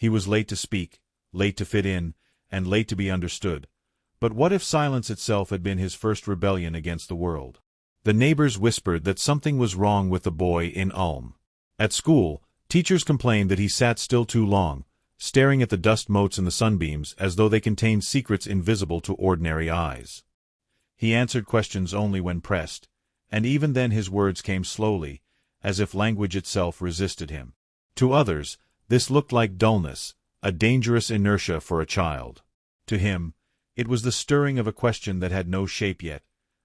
He was late to speak, late to fit in, and late to be understood. But what if silence itself had been his first rebellion against the world? The neighbors whispered that something was wrong with the boy in Ulm. At school, teachers complained that he sat still too long, staring at the dust motes in the sunbeams as though they contained secrets invisible to ordinary eyes. He answered questions only when pressed, and even then his words came slowly, as if language itself resisted him. To others, this looked like dullness, a dangerous inertia for a child. To him, it was the stirring of a question that had no shape yet,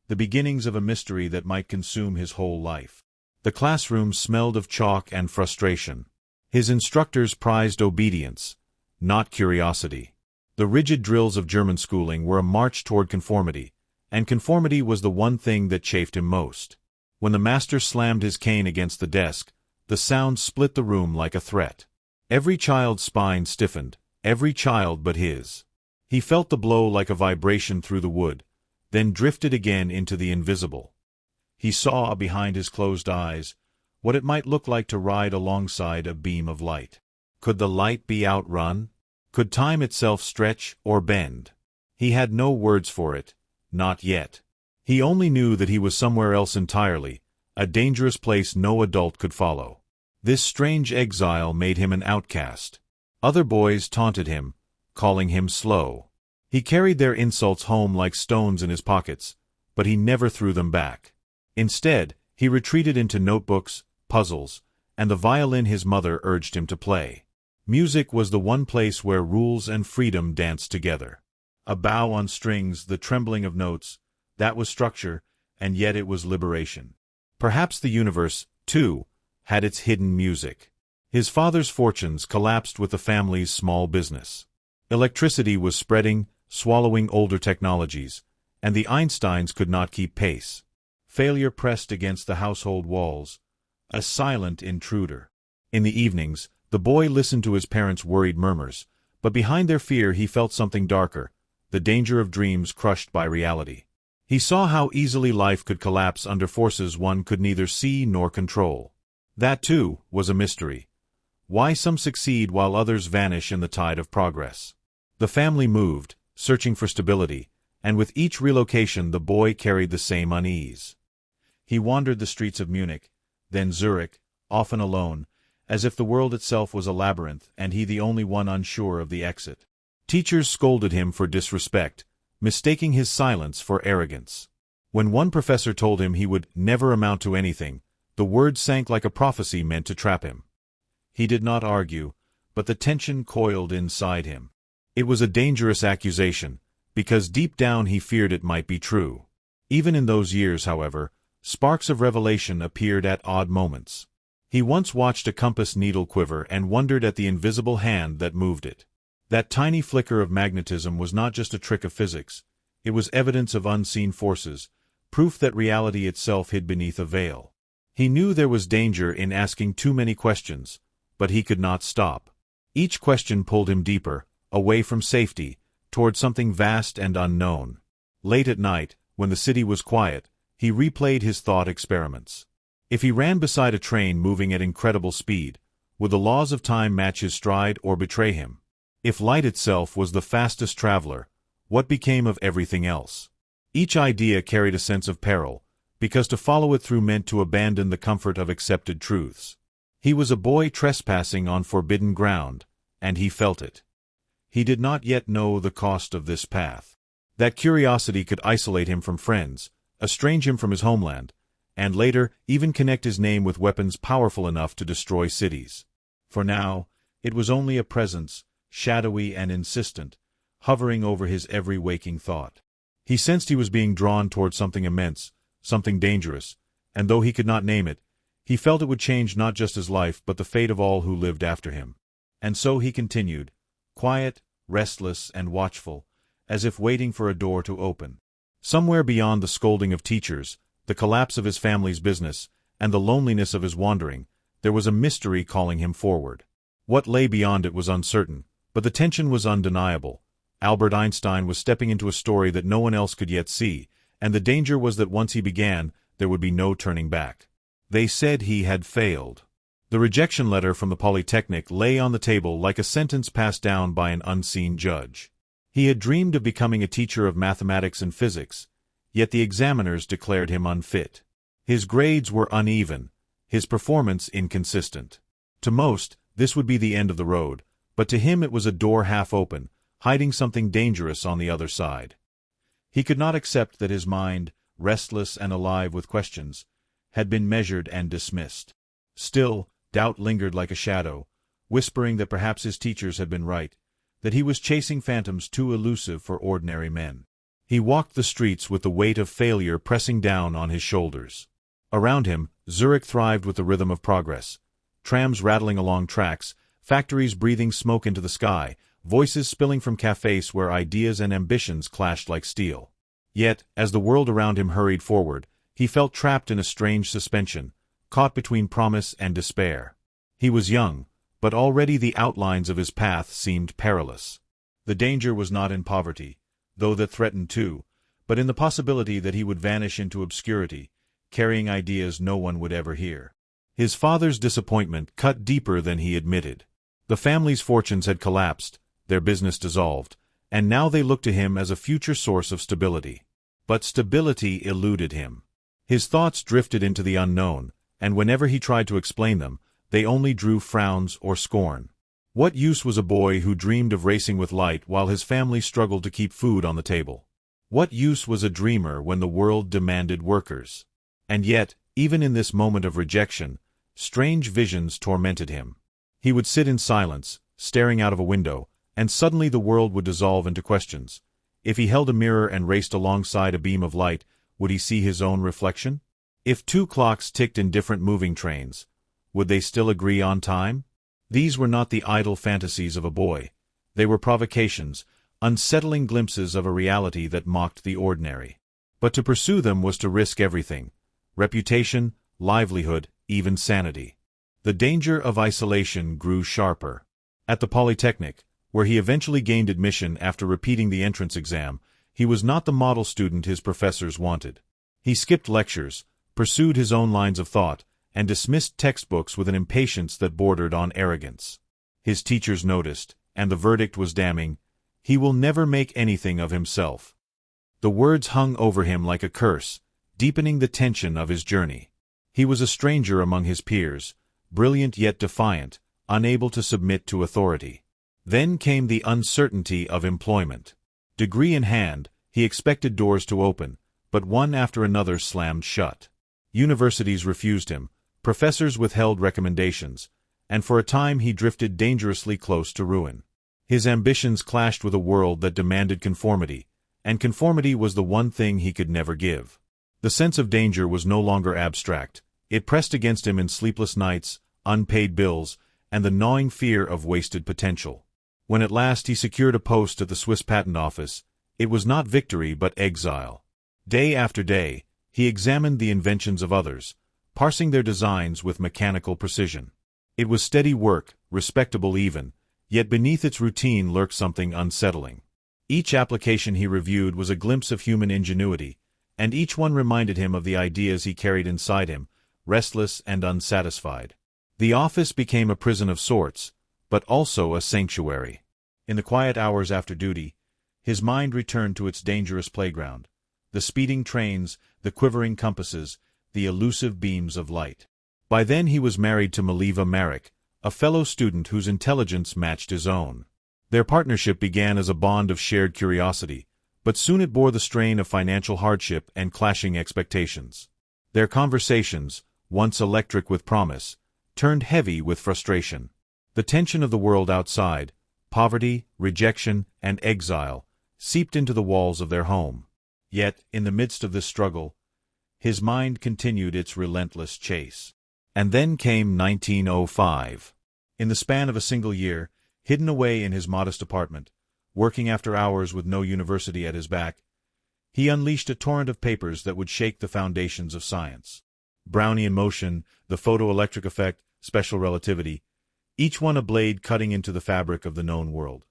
the beginnings of a mystery that might consume his whole life. The classroom smelled of chalk and frustration. His instructors prized obedience, not curiosity. The rigid drills of German schooling were a march toward conformity, and conformity was the one thing that chafed him most. When the master slammed his cane against the desk, the sound split the room like a threat. Every child's spine stiffened, every child but his. He felt the blow like a vibration through the wood, then drifted again into the invisible. He saw, behind his closed eyes, what it might look like to ride alongside a beam of light. Could the light be outrun? Could time itself stretch or bend? He had no words for it, not yet. He only knew that he was somewhere else entirely, a dangerous place no adult could follow. This strange exile made him an outcast. Other boys taunted him, calling him slow. He carried their insults home like stones in his pockets, but he never threw them back. Instead, he retreated into notebooks, puzzles, and the violin his mother urged him to play. Music was the one place where rules and freedom danced together. A bow on strings, the trembling of notes, that was structure, and yet it was liberation. Perhaps the universe, too, had its hidden music. His father's fortunes collapsed with the family's small business. Electricity was spreading, swallowing older technologies, and the Einsteins could not keep pace. Failure pressed against the household walls, a silent intruder. In the evenings, the boy listened to his parents' worried murmurs, but behind their fear he felt something darker, the danger of dreams crushed by reality. He saw how easily life could collapse under forces one could neither see nor control. That, too, was a mystery. Why some succeed while others vanish in the tide of progress. The family moved, searching for stability, and with each relocation the boy carried the same unease. He wandered the streets of Munich, then Zurich, often alone, as if the world itself was a labyrinth and he the only one unsure of the exit. Teachers scolded him for disrespect, mistaking his silence for arrogance. When one professor told him he would never amount to anything, the words sank like a prophecy meant to trap him. He did not argue, but the tension coiled inside him. It was a dangerous accusation, because deep down he feared it might be true. Even in those years, however, sparks of revelation appeared at odd moments. He once watched a compass needle quiver and wondered at the invisible hand that moved it. That tiny flicker of magnetism was not just a trick of physics, it was evidence of unseen forces, proof that reality itself hid beneath a veil. He knew there was danger in asking too many questions, but he could not stop. Each question pulled him deeper, away from safety, toward something vast and unknown. Late at night, when the city was quiet, he replayed his thought experiments. If he ran beside a train moving at incredible speed, would the laws of time match his stride or betray him? If light itself was the fastest traveler, what became of everything else? Each idea carried a sense of peril, because to follow it through meant to abandon the comfort of accepted truths. He was a boy trespassing on forbidden ground, and he felt it. He did not yet know the cost of this path. That curiosity could isolate him from friends, estrange him from his homeland, and later even connect his name with weapons powerful enough to destroy cities. For now, it was only a presence, shadowy and insistent, hovering over his every waking thought. He sensed he was being drawn toward something immense, something dangerous, and though he could not name it, he felt it would change not just his life but the fate of all who lived after him. And so he continued, quiet, restless, and watchful, as if waiting for a door to open. Somewhere beyond the scolding of teachers, the collapse of his family's business, and the loneliness of his wandering, there was a mystery calling him forward. What lay beyond it was uncertain, but the tension was undeniable. Albert Einstein was stepping into a story that no one else could yet see, and the danger was that once he began, there would be no turning back. They said he had failed. The rejection letter from the Polytechnic lay on the table like a sentence passed down by an unseen judge. He had dreamed of becoming a teacher of mathematics and physics, yet the examiners declared him unfit. His grades were uneven, his performance inconsistent. To most, this would be the end of the road, but to him it was a door half open, hiding something dangerous on the other side. He could not accept that his mind, restless and alive with questions, had been measured and dismissed. Still, doubt lingered like a shadow, whispering that perhaps his teachers had been right, that he was chasing phantoms too elusive for ordinary men. He walked the streets with the weight of failure pressing down on his shoulders. Around him, Zurich thrived with the rhythm of progress. Trams rattling along tracks, factories breathing smoke into the sky, voices spilling from cafes where ideas and ambitions clashed like steel. Yet, as the world around him hurried forward, he felt trapped in a strange suspension, caught between promise and despair. He was young, but already the outlines of his path seemed perilous. The danger was not in poverty, though that threatened too, but in the possibility that he would vanish into obscurity, carrying ideas no one would ever hear. His father's disappointment cut deeper than he admitted. The family's fortunes had collapsed, their business dissolved, and now they looked to him as a future source of stability. But stability eluded him. His thoughts drifted into the unknown, and whenever he tried to explain them, they only drew frowns or scorn. What use was a boy who dreamed of racing with light while his family struggled to keep food on the table? What use was a dreamer when the world demanded workers? And yet, even in this moment of rejection, strange visions tormented him. He would sit in silence, staring out of a window, and suddenly the world would dissolve into questions. If he held a mirror and raced alongside a beam of light, would he see his own reflection? If two clocks ticked in different moving trains, would they still agree on time? These were not the idle fantasies of a boy. They were provocations, unsettling glimpses of a reality that mocked the ordinary. But to pursue them was to risk everything: reputation, livelihood, even sanity. The danger of isolation grew sharper. At the Polytechnic, where he eventually gained admission after repeating the entrance exam, he was not the model student his professors wanted. He skipped lectures, pursued his own lines of thought, and dismissed textbooks with an impatience that bordered on arrogance. His teachers noticed, and the verdict was damning: he will never make anything of himself. The words hung over him like a curse, deepening the tension of his journey. He was a stranger among his peers, brilliant yet defiant, unable to submit to authority. Then came the uncertainty of employment. Degree in hand, he expected doors to open, but one after another slammed shut. Universities refused him, professors withheld recommendations, and for a time he drifted dangerously close to ruin. His ambitions clashed with a world that demanded conformity, and conformity was the one thing he could never give. The sense of danger was no longer abstract. It pressed against him in sleepless nights, unpaid bills, and the gnawing fear of wasted potential. When at last he secured a post at the Swiss Patent Office, it was not victory but exile. Day after day, he examined the inventions of others, parsing their designs with mechanical precision. It was steady work, respectable even, yet beneath its routine lurked something unsettling. Each application he reviewed was a glimpse of human ingenuity, and each one reminded him of the ideas he carried inside him, restless and unsatisfied. The office became a prison of sorts, but also a sanctuary. In the quiet hours after duty, his mind returned to its dangerous playground: the speeding trains, the quivering compasses, the elusive beams of light. By then he was married to Maliva Marek, a fellow student whose intelligence matched his own. Their partnership began as a bond of shared curiosity, but soon it bore the strain of financial hardship and clashing expectations. Their conversations, once electric with promise, turned heavy with frustration. The tension of the world outside, poverty, rejection, and exile, seeped into the walls of their home. Yet, in the midst of this struggle, his mind continued its relentless chase. And then came 1905. In the span of a single year, hidden away in his modest apartment, working after hours with no university at his back, he unleashed a torrent of papers that would shake the foundations of science. Brownian motion, the photoelectric effect, special relativity, each one a blade cutting into the fabric of the known world.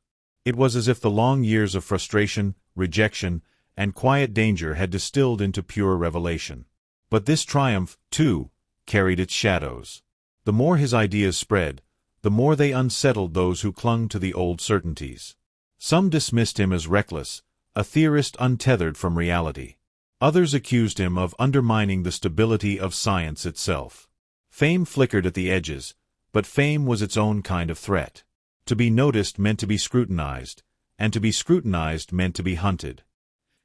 It was as if the long years of frustration, rejection, and quiet danger had distilled into pure revelation. But this triumph, too, carried its shadows. The The more his ideas spread, the more they unsettled those who clung to the old certainties. Some dismissed him as reckless, a theorist untethered from reality. Others accused him of undermining the stability of science itself. Fame flickered at the edges, but fame was its own kind of threat. To be noticed meant to be scrutinized, and to be scrutinized meant to be hunted.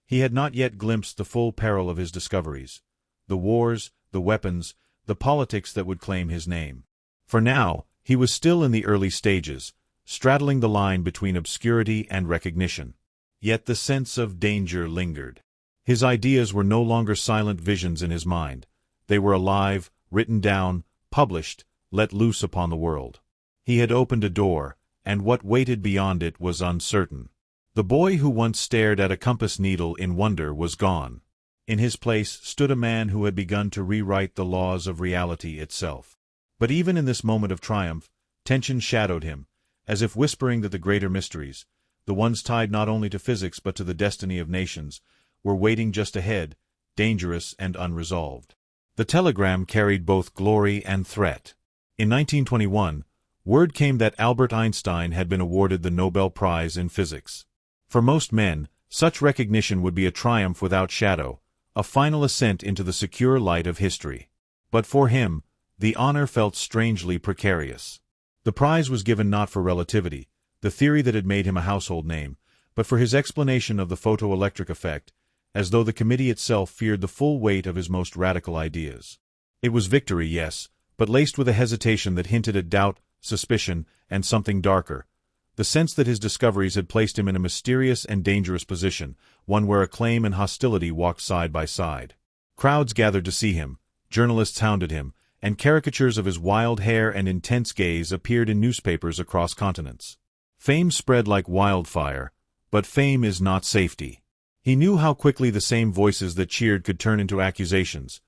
He had not yet glimpsed the full peril of his discoveries, the wars, the weapons, the politics that would claim his name. For now, he was still in the early stages, straddling the line between obscurity and recognition. Yet the sense of danger lingered. His ideas were no longer silent visions in his mind. They were alive, written down, published, let loose upon the world. He had opened a door, and what waited beyond it was uncertain. The boy who once stared at a compass needle in wonder was gone. In his place stood a man who had begun to rewrite the laws of reality itself. But even in this moment of triumph, tension shadowed him, as if whispering that the greater mysteries, the ones tied not only to physics but to the destiny of nations, were waiting just ahead, dangerous and unresolved. The telegram carried both glory and threat. In 1921, word came that Albert Einstein had been awarded the Nobel Prize in Physics. For most men, such recognition would be a triumph without shadow, a final ascent into the secure light of history. But for him, the honor felt strangely precarious. The prize was given not for relativity, the theory that had made him a household name, but for his explanation of the photoelectric effect, as though the committee itself feared the full weight of his most radical ideas. It was victory, yes, but laced with a hesitation that hinted at doubt, suspicion, and something darker, the sense that his discoveries had placed him in a mysterious and dangerous position, one where acclaim and hostility walked side by side. Crowds gathered to see him, journalists hounded him, and caricatures of his wild hair and intense gaze appeared in newspapers across continents. Fame spread like wildfire, but fame is not safety. He knew how quickly the same voices that cheered could turn into accusations,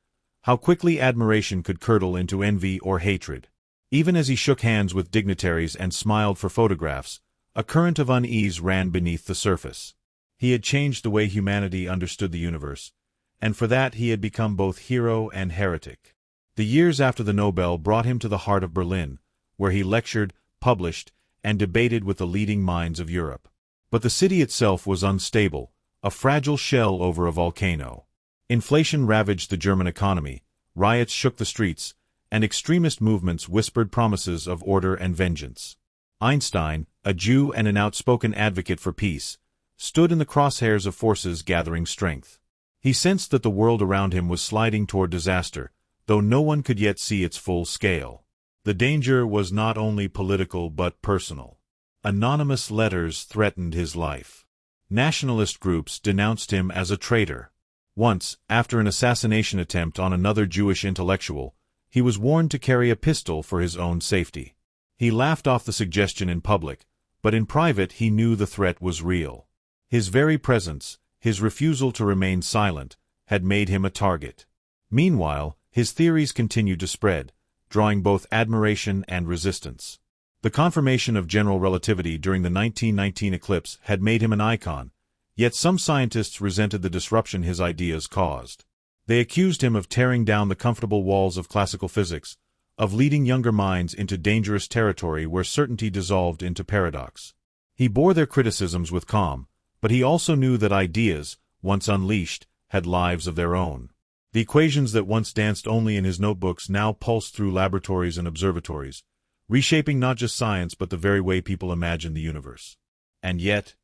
how quickly admiration could curdle into envy or hatred. Even as he shook hands with dignitaries and smiled for photographs, a current of unease ran beneath the surface. He had changed the way humanity understood the universe, and for that he had become both hero and heretic. The years after the Nobel brought him to the heart of Berlin, where he lectured, published, and debated with the leading minds of Europe. But the city itself was unstable, a fragile shell over a volcano. Inflation ravaged the German economy, riots shook the streets, and extremist movements whispered promises of order and vengeance. Einstein, a Jew and an outspoken advocate for peace, stood in the crosshairs of forces gathering strength. He sensed that the world around him was sliding toward disaster, though no one could yet see its full scale. The danger was not only political but personal. Anonymous letters threatened his life. Nationalist groups denounced him as a traitor. Once, after an assassination attempt on another Jewish intellectual, he was warned to carry a pistol for his own safety. He laughed off the suggestion in public, but in private he knew the threat was real. His very presence, his refusal to remain silent, had made him a target. Meanwhile, his theories continued to spread, drawing both admiration and resistance. The confirmation of general relativity during the 1919 eclipse had made him an icon, yet some scientists resented the disruption his ideas caused. They accused him of tearing down the comfortable walls of classical physics, of leading younger minds into dangerous territory where certainty dissolved into paradox. He bore their criticisms with calm, but he also knew that ideas, once unleashed, had lives of their own. The equations that once danced only in his notebooks now pulsed through laboratories and observatories, reshaping not just science but the very way people imagined the universe. And yet,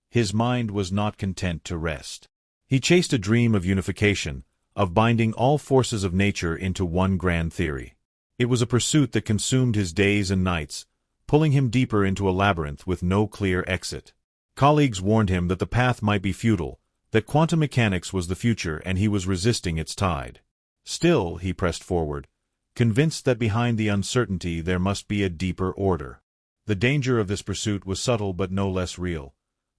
his mind was not content to rest. He chased a dream of unification, of binding all forces of nature into one grand theory. It was a pursuit that consumed his days and nights, pulling him deeper into a labyrinth with no clear exit. Colleagues warned him that the path might be futile, that quantum mechanics was the future and he was resisting its tide. Still, he pressed forward, convinced that behind the uncertainty there must be a deeper order. The danger of this pursuit was subtle but no less real.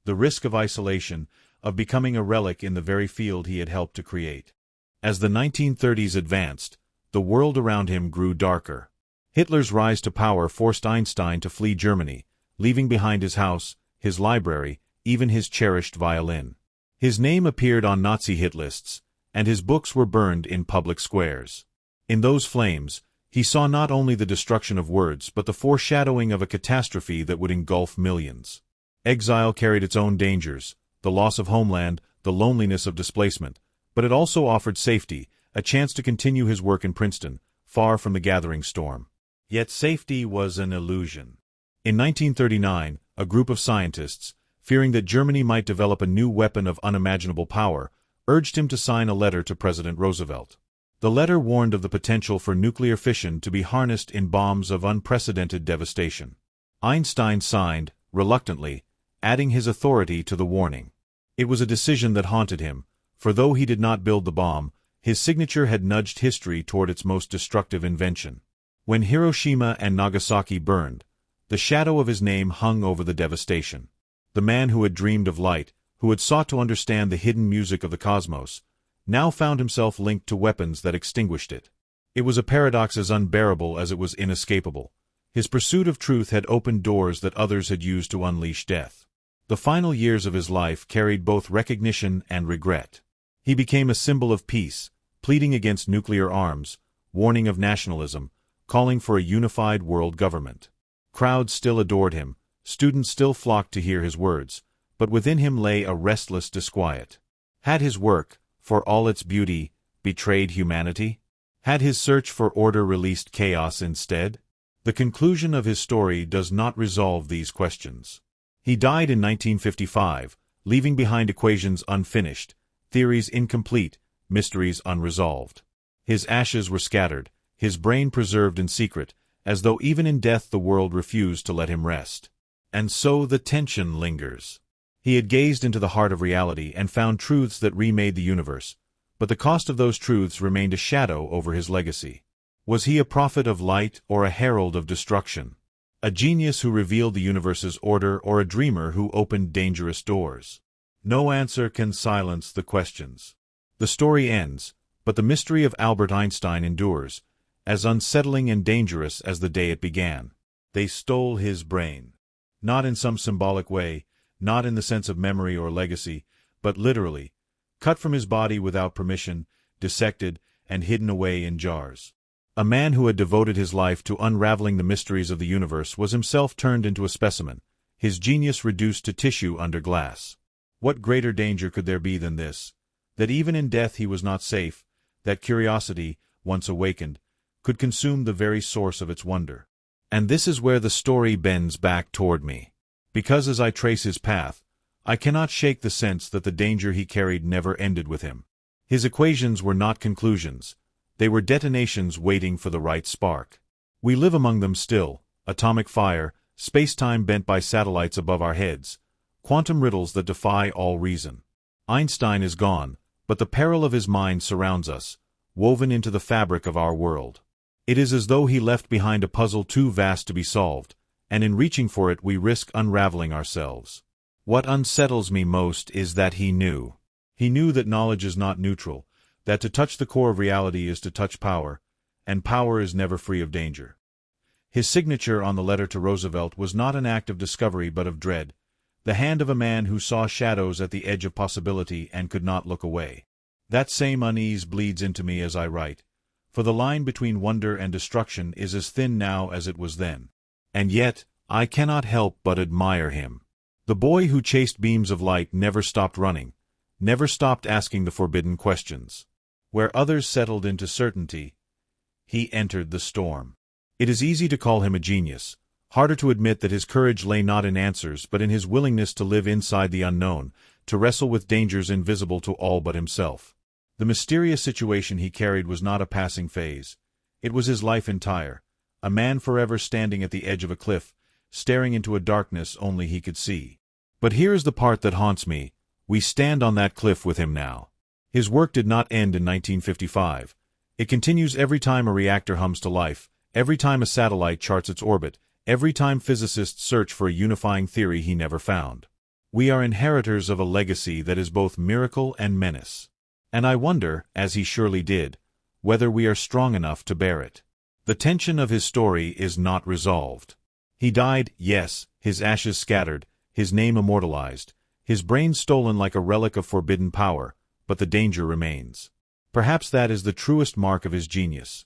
The risk of isolation, of becoming a relic in the very field he had helped to create. As the 1930s advanced, the world around him grew darker. Hitler's rise to power forced Einstein to flee Germany, leaving behind his house, his library, even his cherished violin. His name appeared on Nazi hit lists, and his books were burned in public squares. In those flames, He saw not only the destruction of words but the foreshadowing of a catastrophe that would engulf millions. Exile carried its own dangers, the loss of homeland, the loneliness of displacement, but it also offered safety, a chance to continue his work in Princeton, far from the gathering storm. Yet safety was an illusion. In 1939, a group of scientists, fearing that Germany might develop a new weapon of unimaginable power, urged him to sign a letter to President Roosevelt. The letter warned of the potential for nuclear fission to be harnessed in bombs of unprecedented devastation. Einstein signed, reluctantly, adding his authority to the warning. It was a decision that haunted him, for though he did not build the bomb, his signature had nudged history toward its most destructive invention. When Hiroshima and Nagasaki burned, the shadow of his name hung over the devastation. The man who had dreamed of light, who had sought to understand the hidden music of the cosmos, now found himself linked to weapons that extinguished it. It was a paradox as unbearable as it was inescapable. His pursuit of truth had opened doors that others had used to unleash death. The final years of his life carried both recognition and regret. He became a symbol of peace, pleading against nuclear arms, warning of nationalism, calling for a unified world government. Crowds still adored him, students still flocked to hear his words, but within him lay a restless disquiet. Had his work, for all its beauty, betrayed humanity? Had his search for order released chaos instead? The conclusion of his story does not resolve these questions. He died in 1955, leaving behind equations unfinished, theories incomplete, mysteries unresolved. His ashes were scattered, his brain preserved in secret, as though even in death the world refused to let him rest. And so the tension lingers. He had gazed into the heart of reality and found truths that remade the universe, but the cost of those truths remained a shadow over his legacy. Was he a prophet of light or a herald of destruction? A genius who revealed the universe's order or a dreamer who opened dangerous doors? No answer can silence the questions. The story ends, but the mystery of Albert Einstein endures, as unsettling and dangerous as the day it began. They stole his brain. Not in some symbolic way, not in the sense of memory or legacy, but literally, cut from his body without permission, dissected, and hidden away in jars. A man who had devoted his life to unraveling the mysteries of the universe was himself turned into a specimen, his genius reduced to tissue under glass. What greater danger could there be than this? That even in death he was not safe, that curiosity, once awakened, could consume the very source of its wonder. And this is where the story bends back toward me. Because as I trace his path, I cannot shake the sense that the danger he carried never ended with him. His equations were not conclusions. They were detonations waiting for the right spark. We live among them still, atomic fire, space-time bent by satellites above our heads, quantum riddles that defy all reason. Einstein is gone, but the peril of his mind surrounds us, woven into the fabric of our world. It is as though he left behind a puzzle too vast to be solved, and in reaching for it we risk unraveling ourselves. What unsettles me most is that he knew. He knew that knowledge is not neutral, that to touch the core of reality is to touch power, and power is never free of danger. His signature on the letter to Roosevelt was not an act of discovery but of dread, the hand of a man who saw shadows at the edge of possibility and could not look away. That same unease bleeds into me as I write, for the line between wonder and destruction is as thin now as it was then. And yet, I cannot help but admire him. The boy who chased beams of light never stopped running, never stopped asking the forbidden questions. Where others settled into certainty, he entered the storm. It is easy to call him a genius, harder to admit that his courage lay not in answers but in his willingness to live inside the unknown, to wrestle with dangers invisible to all but himself. The mysterious situation he carried was not a passing phase. It was his life entire, a man forever standing at the edge of a cliff, staring into a darkness only he could see. But here is the part that haunts me. We stand on that cliff with him now. His work did not end in 1955. It continues every time a reactor hums to life, every time a satellite charts its orbit, every time physicists search for a unifying theory he never found. We are inheritors of a legacy that is both miracle and menace. And I wonder, as he surely did, whether we are strong enough to bear it. The tension of his story is not resolved. He died, yes, his ashes scattered, his name immortalized, his brain stolen like a relic of forbidden power, but the danger remains. Perhaps that is the truest mark of his genius.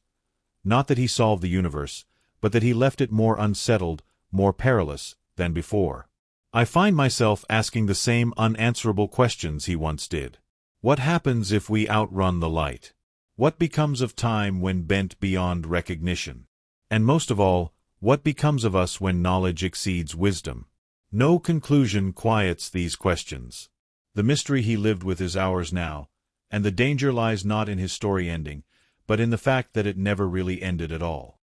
Not that he solved the universe, but that he left it more unsettled, more perilous, than before. I find myself asking the same unanswerable questions he once did. What happens if we outrun the light? What becomes of time when bent beyond recognition? And most of all, what becomes of us when knowledge exceeds wisdom? No conclusion quiets these questions. The mystery he lived with is ours now, and the danger lies not in his story ending, but in the fact that it never really ended at all.